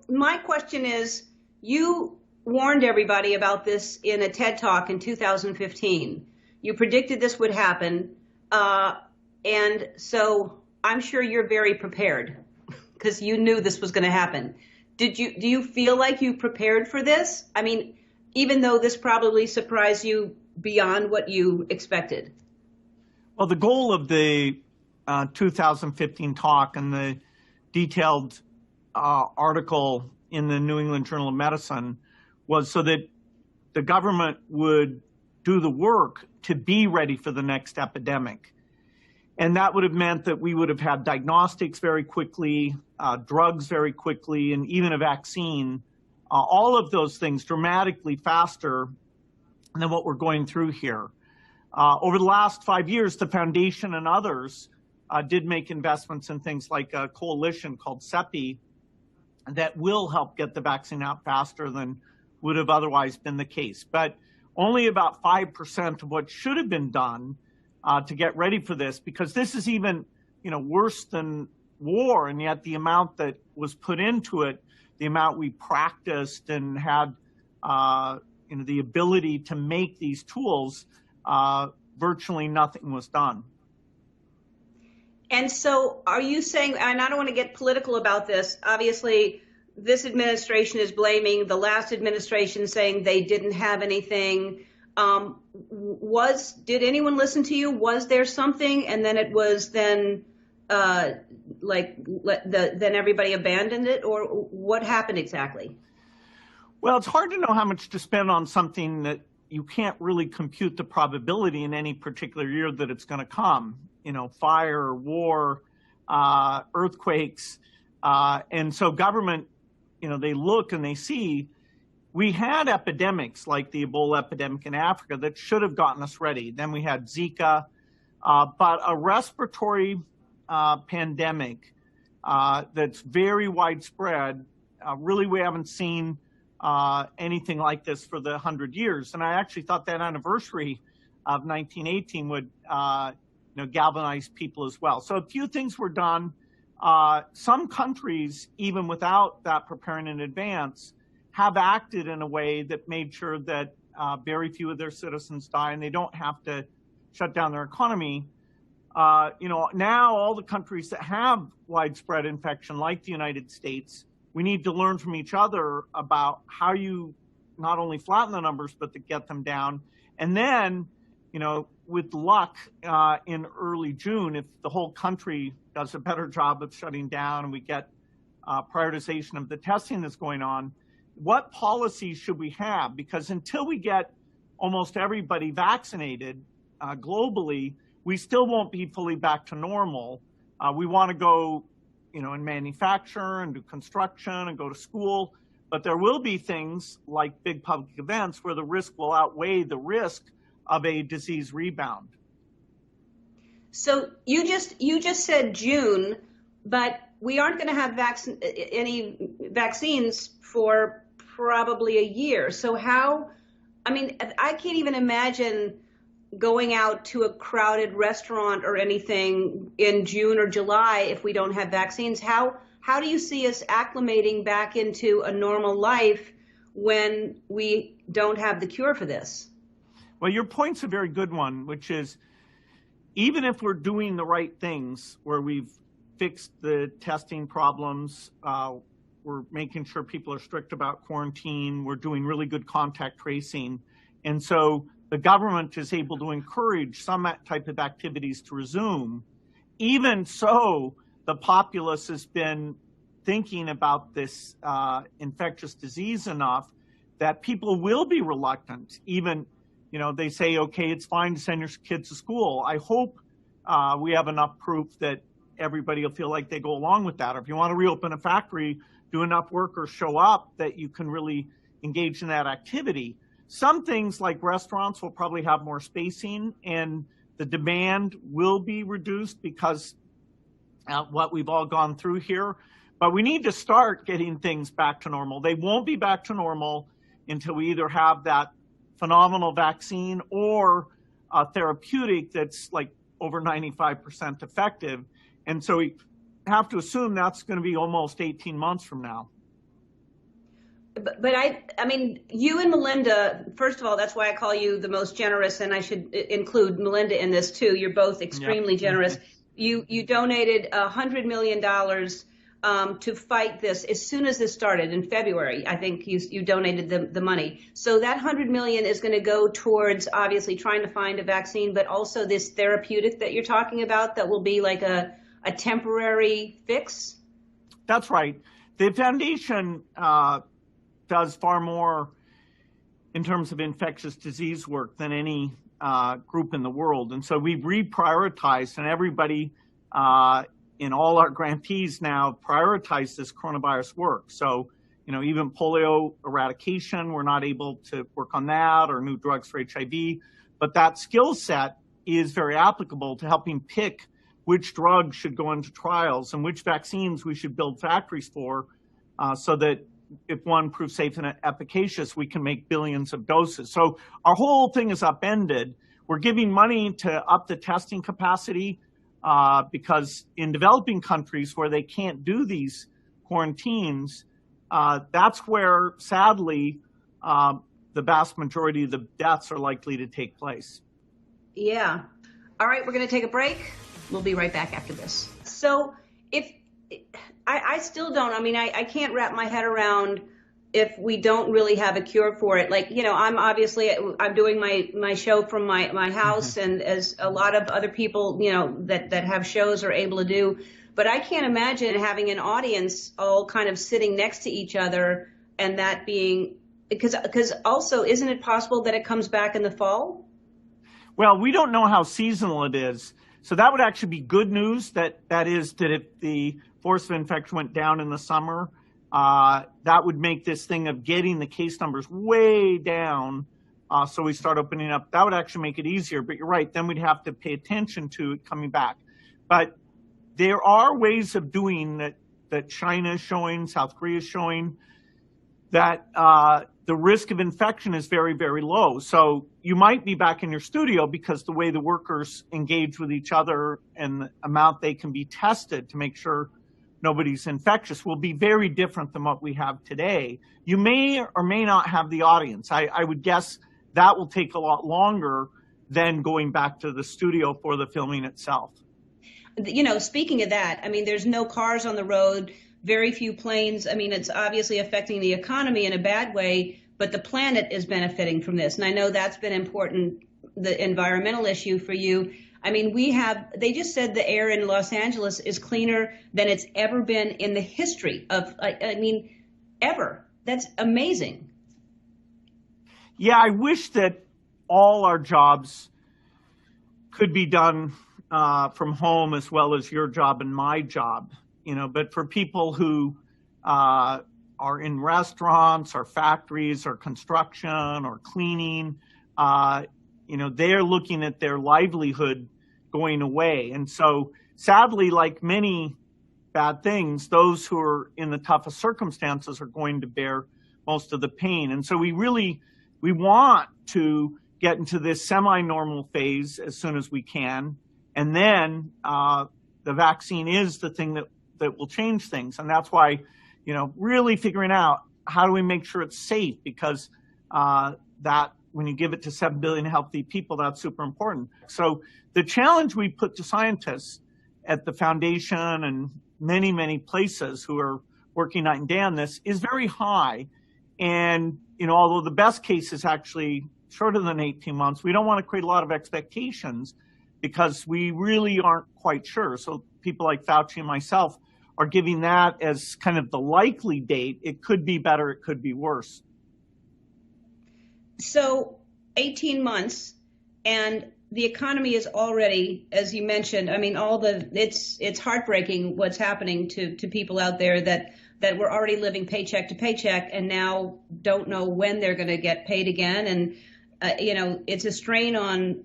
my question is, you warned everybody about this in a TED Talk in 2015. You predicted this would happen. And so I'm sure you're very prepared because you knew this was going to happen. Do you feel like you prepared for this? I mean, even though this probably surprised you beyond what you expected. Well, the goal of the 2015 talk and the detailed article in the New England Journal of Medicine was so that the government would do the work to be ready for the next epidemic. And that would have meant that we would have had diagnostics very quickly, drugs very quickly, and even a vaccine, all of those things dramatically faster than what we're going through here. Over the last 5 years, the foundation and others did make investments in things like a coalition called CEPI that will help get the vaccine out faster than would have otherwise been the case. But only about 5% of what should have been done to get ready for this, because this is even, worse than war, and yet the amount that was put into it, the amount we practiced and had, the ability to make these tools, virtually nothing was done. And so are you saying, and I don't want to get political about this, obviously this administration is blaming the last administration, saying they didn't have anything. Did anyone listen to you? Was there something, and then it was then then everybody abandoned it, or what happened exactly? Well, it's hard to know how much to spend on something that you can't really compute the probability in any particular year that it's going to come. Fire, war, earthquakes, and so government, they look and they see. We had epidemics like the Ebola epidemic in Africa that should have gotten us ready. Then we had Zika, but a respiratory pandemic that's very widespread, really we haven't seen anything like this for the 100 years. And I actually thought that anniversary of 1918 would galvanize people as well. So a few things were done. Some countries, even without that preparing in advance, have acted in a way that made sure that very few of their citizens die and they don't have to shut down their economy. Now all the countries that have widespread infection, like the United States, we need to learn from each other about how you not only flatten the numbers, but to get them down. And then, with luck, in early June, if the whole country does a better job of shutting down and we get prioritization of the testing that's going on, what policies should we have? Because until we get almost everybody vaccinated globally, we still won't be fully back to normal. We want to go, and manufacture and do construction and go to school, but there will be things like big public events where the risk will outweigh the risk of a disease rebound. So you just said June, but we aren't going to have any vaccines for probably a year. So I can't even imagine going out to a crowded restaurant or anything in June or July if we don't have vaccines. How do you see us acclimating back into a normal life when we don't have the cure for this? Well, your point's a very good one, which is even if we're doing the right things, where we've fixed the testing problems, we're making sure people are strict about quarantine, we're doing really good contact tracing, and so the government is able to encourage some type of activities to resume. Even so, the populace has been thinking about this infectious disease enough that people will be reluctant. Even, they say, okay, it's fine to send your kids to school. I hope we have enough proof that everybody will feel like they go along with that. Or if you want to reopen a factory, do enough workers show up that you can really engage in that activity. Some things like restaurants will probably have more spacing and the demand will be reduced because what we've all gone through here. But we need to start getting things back to normal. They won't be back to normal until we either have that phenomenal vaccine or a therapeutic that's like over 95% effective. And so we have to assume that's going to be almost 18 months from now. but I mean, you and Melinda, first of all, that's why I call you the most generous, and I should include Melinda in this too. You're both Yep. extremely generous. You donated $100 million to fight this as soon as this started in February. I think you donated the money. So that 100 million is going to go towards obviously trying to find a vaccine, but also this therapeutic that you're talking about that will be like a temporary fix. That's right. The foundation does far more in terms of infectious disease work than any group in the world. And so we've reprioritized, and everybody in all our grantees now prioritize this coronavirus work. So, even polio eradication, we're not able to work on that, or new drugs for HIV. But that skill set is very applicable to helping pick which drugs should go into trials and which vaccines we should build factories for, so that if one proves safe and efficacious, we can make billions of doses. So our whole thing is upended. We're giving money to up the testing capacity because in developing countries where they can't do these quarantines, that's where, sadly, the vast majority of the deaths are likely to take place. Yeah. All right, we're going to take a break. We'll be right back after this. So I still don't, I can't wrap my head around if we don't really have a cure for it. Like, I'm doing my show from my house, and as a lot of other people, that have shows are able to do. But I can't imagine having an audience all kind of sitting next to each other, and that being, because also, isn't it possible that it comes back in the fall? Well, we don't know how seasonal it is. So that would actually be good news, that if the force of infection went down in the summer, that would make this thing of getting the case numbers way down, so we start opening up. That would actually make it easier, but you're right, then we'd have to pay attention to it coming back. But there are ways of doing that China is showing, South Korea is showing, that the risk of infection is very, very low. So you might be back in your studio because the way the workers engage with each other and the amount they can be tested to make sure nobody's infectious will be very different than what we have today. You may or may not have the audience. I would guess that will take a lot longer than going back to the studio for the filming itself. Speaking of that, there's no cars on the road, very few planes. It's obviously affecting the economy in a bad way, but the planet is benefiting from this. And I know that's been important, the environmental issue for you. They just said the air in Los Angeles is cleaner than it's ever been in the history of, ever. That's amazing. Yeah, I wish that all our jobs could be done from home as well as your job and my job. But for people who are in restaurants or factories or construction or cleaning, they're looking at their livelihood going away. And so sadly, like many bad things, those who are in the toughest circumstances are going to bear most of the pain. And so we want to get into this semi-normal phase as soon as we can. And then the vaccine is the thing that will change things. And that's why, really figuring out how do we make sure it's safe, because that when you give it to 7 billion healthy people, that's super important. So the challenge we put to scientists at the foundation and many, many places who are working night and day on this is very high. And, although the best case is actually shorter than 18 months, we don't want to create a lot of expectations because we really aren't quite sure. So people like Fauci and myself are giving that as kind of the likely date. It could be better, it could be worse. So 18 months, and the economy is already, as you mentioned, it's heartbreaking what's happening to people out there that were already living paycheck to paycheck and now don't know when they're going to get paid again. And, it's a strain on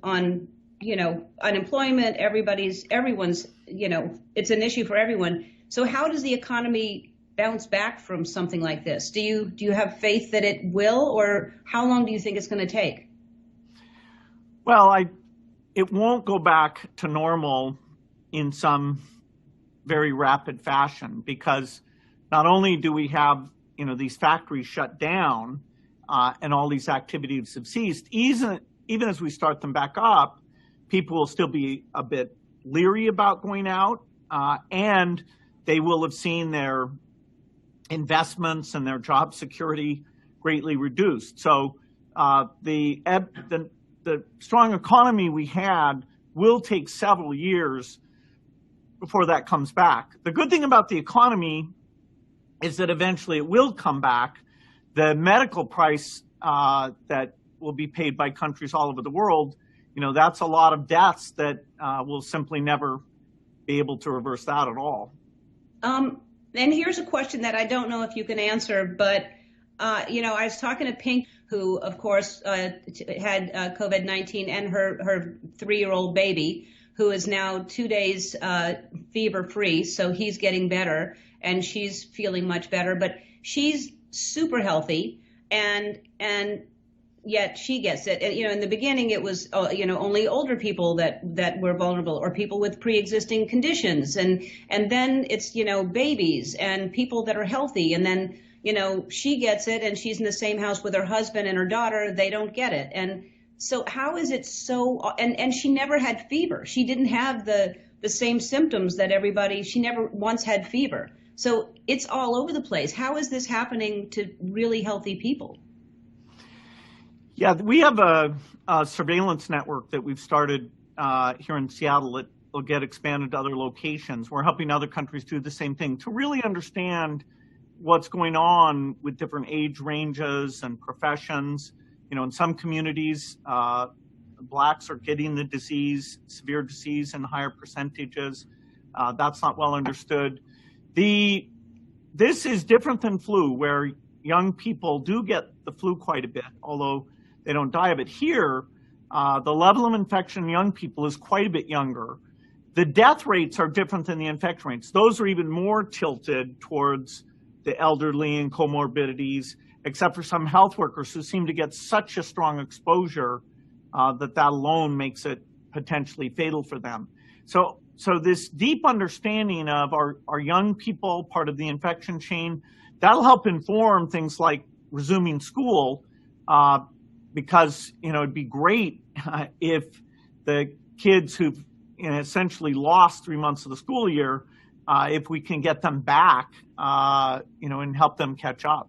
unemployment. Everyone's, it's an issue for everyone. So how does the economy bounce back from something like this? Do you have faith that it will, or how long do you think it's going to take? Well, it won't go back to normal in some very rapid fashion, because not only do we have, these factories shut down and all these activities have ceased, even as we start them back up, people will still be a bit leery about going out, and they will have seen their investments and their job security greatly reduced. So the strong economy we had will take several years before that comes back. The good thing about the economy is that eventually it will come back. The medical price that will be paid by countries all over the world, that's a lot of deaths that will simply never be able to reverse that at all. And here's a question that I don't know if you can answer, but I was talking to Pink, who of course had COVID-19, and her 3-year-old baby, who is now 2 days fever free. So he's getting better and she's feeling much better, but she's super healthy, and yet she gets it. And, in the beginning it was, only older people that were vulnerable, or people with pre-existing conditions. And then it's, babies and people that are healthy. And then, she gets it and she's in the same house with her husband and her daughter. They don't get it. And so how is it so, and she never had fever. She didn't have the same symptoms that everybody, she never once had fever. So it's all over the place. How is this happening to really healthy people? Yeah, we have a surveillance network that we've started here in Seattle that will get expanded to other locations. We're helping other countries do the same thing to really understand what's going on with different age ranges and professions. In some communities, Blacks are getting the disease, severe disease, in higher percentages. That's not well understood. This is different than flu, where young people do get the flu quite a bit, although they don't die of it. Here, the level of infection in young people is quite a bit younger. The death rates are different than the infection rates. Those are even more tilted towards the elderly and comorbidities, except for some health workers who seem to get such a strong exposure that alone makes it potentially fatal for them. So this deep understanding of our young people, part of the infection chain, that'll help inform things like resuming school, because it'd be great if the kids who've essentially lost 3 months of the school year, if we can get them back, and help them catch up.